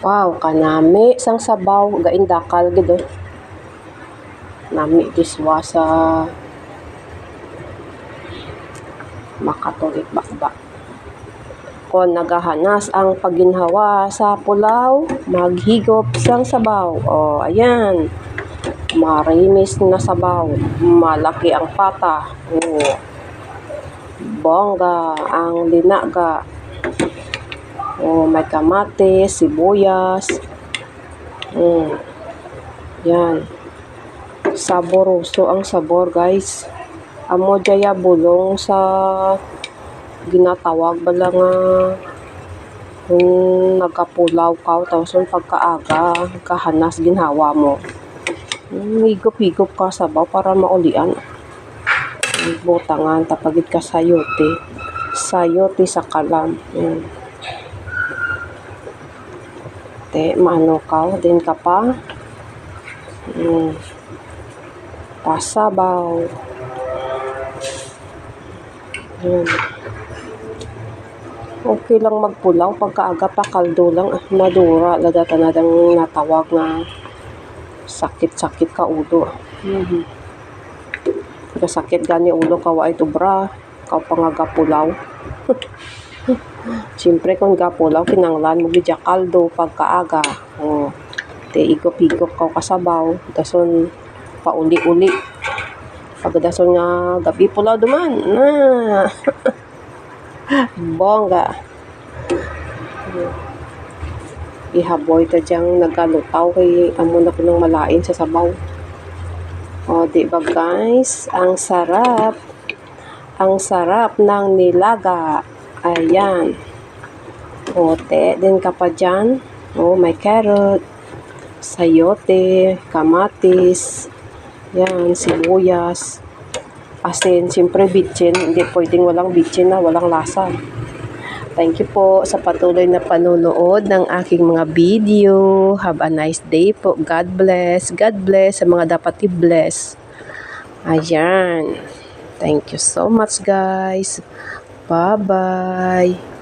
Wow, kanami sang sabaw gain dakal gid oh. Nami diswa sa makatulik bakba. Kon nagahanas ang paginhawa sa pulaw, maghigop sang sabaw. Oh, ayan. Marimis na sabaw. Malaki ang pata. Oh. Bongga ang linaga. Oh, may kamatis, sibuyas. Yan. Saboroso ang sabor, guys. Amo jaya bulong sa ginatawag bala nga kung nagkapulaw ka tapos pagkaaga kahanas ginhawa mo. Higop-higop ka sabaw para maulian. Butangan tapagid ka sayote. Sayote sa kalam. Te, maano ka, din ka pa. Pasabaw. Okay lang magpulaw pagkaaga pa kaldo lang madura ladata na dang natawag na sakit-sakit ka ulo. Sakit gani ulo ka wa ito bra ka pangagapulaw. Siyempre kung gapulaw kinanglan mo gidya kaldo pagkaaga. Oh, te igop-igop ka kasabaw dason pauli-uli. Pagdason nga gabi pulaw duman. Bongga. Ihaboy ta diyang nagalutaw kay amo na punong malain sa sabaw. O, diba guys? Ang sarap. Ang sarap ng nilaga. Ayan. O, te, din ka pa dyan. O, may carrot, sayote, kamatis, yan, sibuyas, asin, siyempre bitchin. Hindi pwedeng walang bitchin na, walang lasa. Thank you po sa patuloy na panonood ng aking mga video. Have a nice day po. God bless. God bless sa mga dapat i-bless. Ayan. Thank you so much guys. Bye-bye.